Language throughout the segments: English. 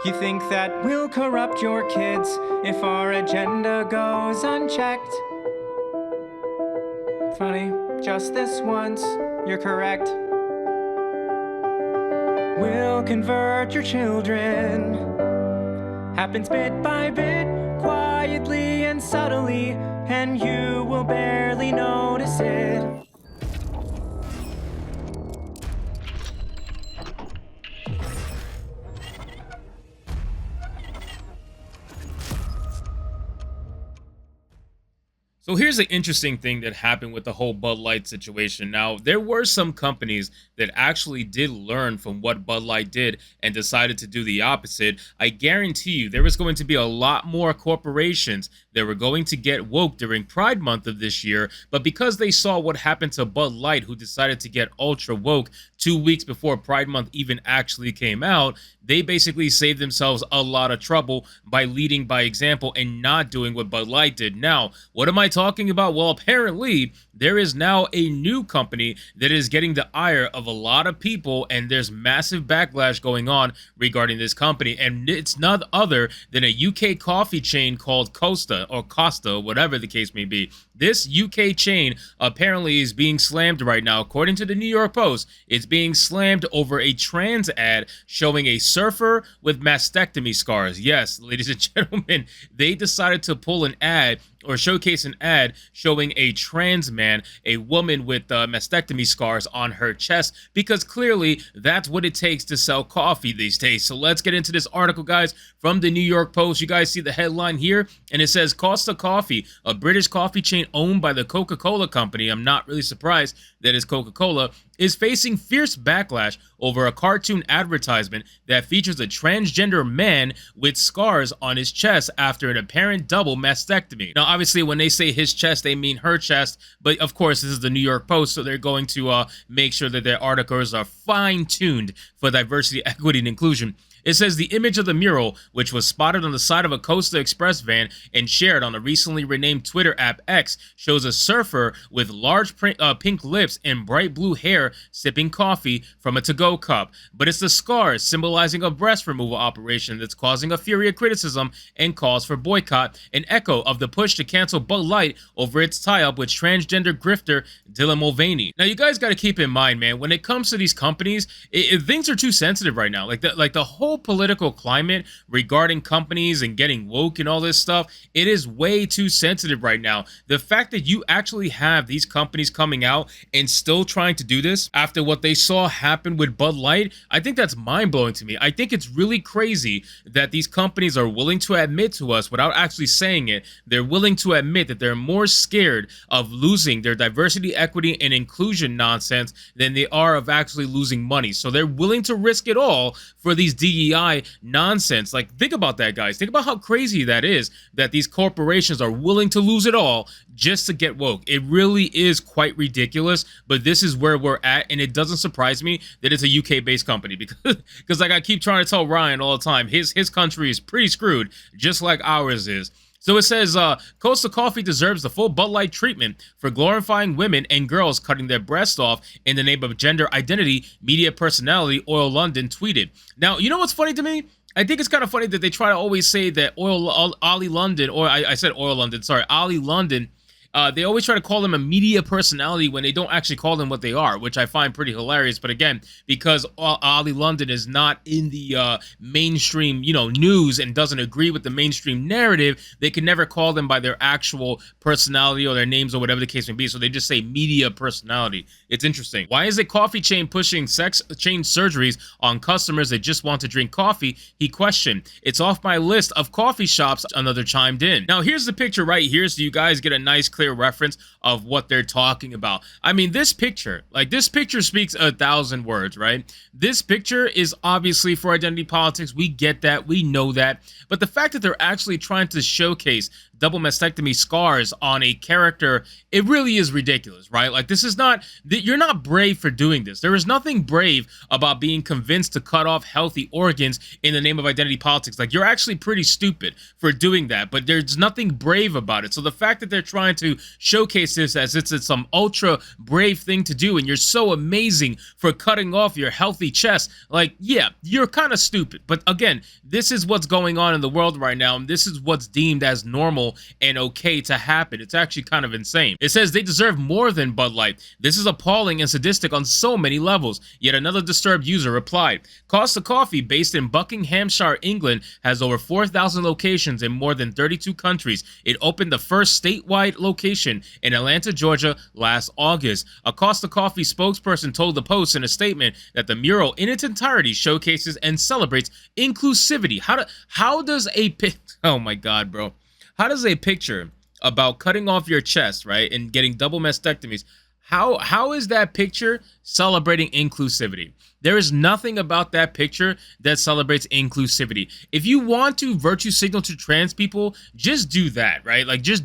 You think that we'll corrupt your kids if our agenda goes unchecked? Funny, just this once, you're correct. We'll convert your children. Happens bit by bit, quietly and subtly, and you will barely notice it. So here's an interesting thing that happened with the whole Bud Light situation. Now, there were some companies that actually did learn from what Bud Light did and decided to do the opposite. I guarantee you there was going to be a lot more corporations that were going to get woke during Pride Month of this year, but because they saw what happened to Bud Light, who decided to get ultra woke 2 weeks before Pride Month even actually came out, they basically saved themselves a lot of trouble by leading by example and not doing what Bud Light did. Now, what am I talking about? Well, apparently there is now a new company that is getting the ire of a lot of people, and there's massive backlash going on regarding this company, and it's none other than a UK coffee chain called Costa, or Costa, whatever the case may be. This UK chain apparently is being slammed right now. According to the New York Post, it's being slammed over a trans ad showing a surfer with mastectomy scars. Yes, ladies and gentlemen, they decided to pull an ad or showcase an ad showing a trans man, a woman with mastectomy scars on her chest, because clearly that's what it takes to sell coffee these days. So let's get into this article, guys, from the New York Post. You guys see the headline here, and it says Costa Coffee, a British coffee chain owned by the Coca-Cola company. I'm not really surprised that it's Coca-Cola, is facing fierce backlash over a cartoon advertisement that features a transgender man with scars on his chest after an apparent double mastectomy. Now, obviously, when they say his chest, they mean her chest, but of course, this is the New York Post, so they're going to make sure that their articles are fine-tuned for diversity, equity, and inclusion. It says the image of the mural, which was spotted on the side of a Costa Express van and shared on the recently renamed Twitter app X, shows a surfer with large pink lips and bright blue hair sipping coffee from a to-go cup. But it's the scars symbolizing a breast removal operation that's causing a fury of criticism and calls for boycott, an echo of the push to cancel Bud Light over its tie-up with transgender grifter Dylan Mulvaney. Now, you guys got to keep in mind, man, when it comes to these companies, things are too sensitive right now. Like the whole political climate regarding companies and getting woke and all this stuff, it is way too sensitive right now. The fact that you actually have these companies coming out and still trying to do this after what they saw happen with Bud Light, I think that's mind-blowing to me. I think it's really crazy that these companies are willing to admit to us, without actually saying it, they're willing to admit that they're more scared of losing their diversity, equity, and inclusion nonsense than they are of actually losing money. So they're willing to risk it all for these DEI nonsense. Like, think about that, guys. Think about how crazy that is, that these corporations are willing to lose it all just to get woke. It really is quite ridiculous, but this is where we're at, and it doesn't surprise me that it's a UK-based company, because like I keep trying to tell Ryan all the time, his country is pretty screwed, just like ours is. So it says, Costa Coffee deserves the full Bud Light treatment for glorifying women and girls cutting their breasts off in the name of gender identity, media personality, Oil London tweeted. Now, you know what's funny to me? I think it's kind of funny that they try to always say that Ollie London, or I said Oil London, sorry, Ollie London, they always try to call them a media personality when they don't actually call them what they are, which I find pretty hilarious. But again, because Ollie London is not in the mainstream, news and doesn't agree with the mainstream narrative, they can never call them by their actual personality or their names or whatever the case may be. So they just say media personality. It's interesting. Why is a coffee chain pushing sex change surgeries on customers that just want to drink coffee? He questioned. It's off my list of coffee shops, another chimed in. Now, here's the picture right here, so you guys get a nice clear reference of what they're talking about. I mean, this picture speaks 1,000 words, right? This picture is obviously for identity politics. We get that. We know that. But the fact that they're actually trying to showcase double mastectomy scars on a character, it really is ridiculous, right? Like, this is not, you're not brave for doing this. There is nothing brave about being convinced to cut off healthy organs in the name of identity politics. Like, you're actually pretty stupid for doing that, but there's nothing brave about it. So the fact that they're trying to to showcase this as it's some ultra brave thing to do, and you're so amazing for cutting off your healthy chest. Like, yeah, you're kind of stupid. But again, this is what's going on in the world right now, and this is what's deemed as normal and okay to happen. It's actually kind of insane. It says they deserve more than Bud Light. This is appalling and sadistic on so many levels. Yet another disturbed user replied, Costa Coffee, based in Buckinghamshire, England, has over 4,000 locations in more than 32 countries. It opened the first statewide location in Atlanta, Georgia last August. A Costa Coffee spokesperson told the Post in a statement that the mural in its entirety showcases and celebrates inclusivity. How does a oh my god, bro. How does a picture about cutting off your chest, right, and getting double mastectomies, how is that picture celebrating inclusivity? There is nothing about that picture that celebrates inclusivity. If you want to virtue signal to trans people, just do that, right? Like, just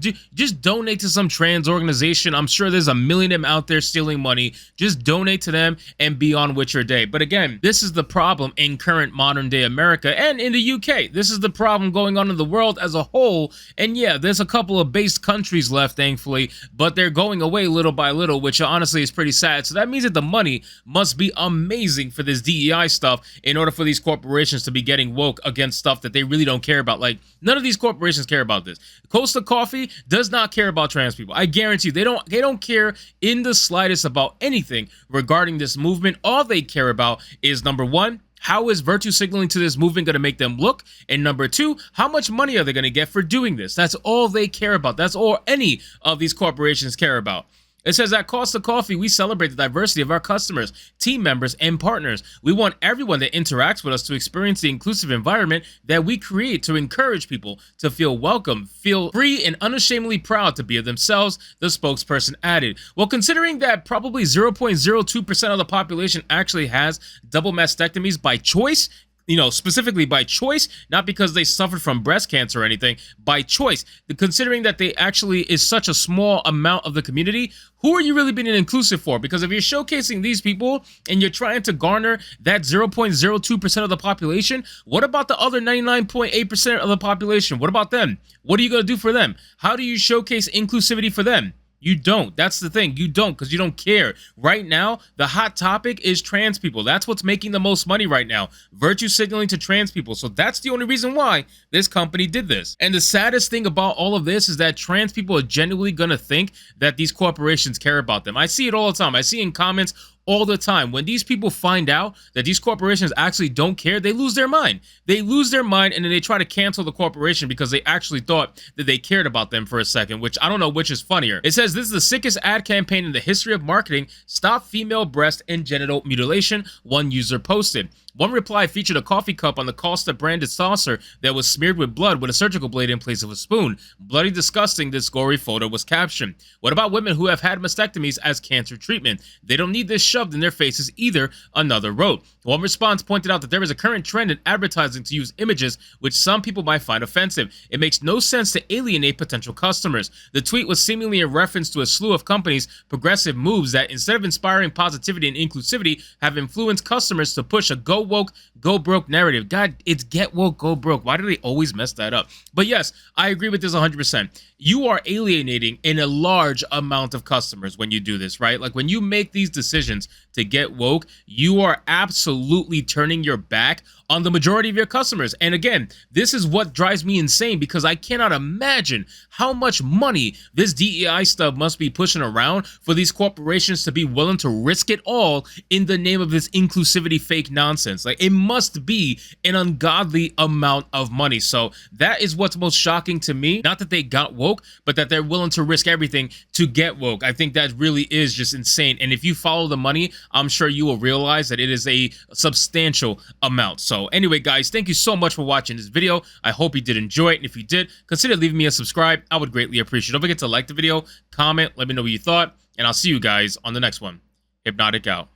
donate to some trans organization. I'm sure there's a million of them out there stealing money. Just donate to them and be on with your day. But again, this is the problem in current modern day America and in the UK. This is the problem going on in the world as a whole. And yeah, there's a couple of based countries left, thankfully, but they're going away little by little, which honestly is pretty sad. So that means that the money must be amazing for this DEI stuff in order for these corporations to be getting woke against stuff that they really don't care about. Like, none of these corporations care about this. Costa Coffee does not care about trans people. I guarantee you, they don't care in the slightest about anything regarding this movement. All they care about is, number one, how is virtue signaling to this movement going to make them look? And number two, how much money are they going to get for doing this? That's all they care about. That's all any of these corporations care about. It says at Costa Coffee, we celebrate the diversity of our customers, team members, and partners. We want everyone that interacts with us to experience the inclusive environment that we create to encourage people to feel welcome, feel free, and unashamedly proud to be themselves, the spokesperson added. Well, considering that probably 0.02% of the population actually has double mastectomies by choice, you know, specifically by choice, not because they suffered from breast cancer or anything, by choice. Considering that they actually is such a small amount of the community, who are you really being inclusive for? Because if you're showcasing these people and you're trying to garner that 0.02% of the population, what about the other 99.8% of the population? What about them? What are you going to do for them? How do you showcase inclusivity for them? You don't. That's the thing. You don't, because you don't care. Right now, the hot topic is trans people. That's what's making the most money right now. Virtue signaling to trans people. So that's the only reason why this company did this. And the saddest thing about all of this is that trans people are genuinely going to think that these corporations care about them. I see it all the time. I see in comments all the time. When these people find out that these corporations actually don't care, they lose their mind. They lose their mind, and then they try to cancel the corporation because they actually thought that they cared about them for a second, which I don't know which is funnier. It says, this is the sickest ad campaign in the history of marketing. Stop female breast and genital mutilation, one user posted. One reply featured a coffee cup on the Costa branded saucer that was smeared with blood with a surgical blade in place of a spoon. Bloody disgusting, this gory photo was captioned. What about women who have had mastectomies as cancer treatment? They don't need this shoved in their faces either, another wrote. One response pointed out that there is a current trend in advertising to use images which some people might find offensive. It makes no sense to alienate potential customers. The tweet was seemingly a reference to a slew of companies' progressive moves that, instead of inspiring positivity and inclusivity, have influenced customers to push a go woke, go broke narrative. God, it's get woke, go broke. Why do they always mess that up? But yes, I agree with this 100%. You are alienating in a large amount of customers when you do this, right? Like, when you make these decisions to get woke, you are absolutely turning your back on the majority of your customers. And again, this is what drives me insane, because I cannot imagine how much money this DEI stuff must be pushing around for these corporations to be willing to risk it all in the name of this inclusivity fake nonsense. Like, it must be an ungodly amount of money. So that is what's most shocking to me. Not that they got woke, but that they're willing to risk everything to get woke. I think that really is just insane. And if you follow the money, I'm sure you will realize that it is a substantial amount. So anyway, guys, thank you so much for watching this video. I hope you did enjoy it. And if you did, consider leaving me a subscribe. I would greatly appreciate it. Don't forget to like the video, comment, let me know what you thought, and I'll see you guys on the next one. Hypnotic out.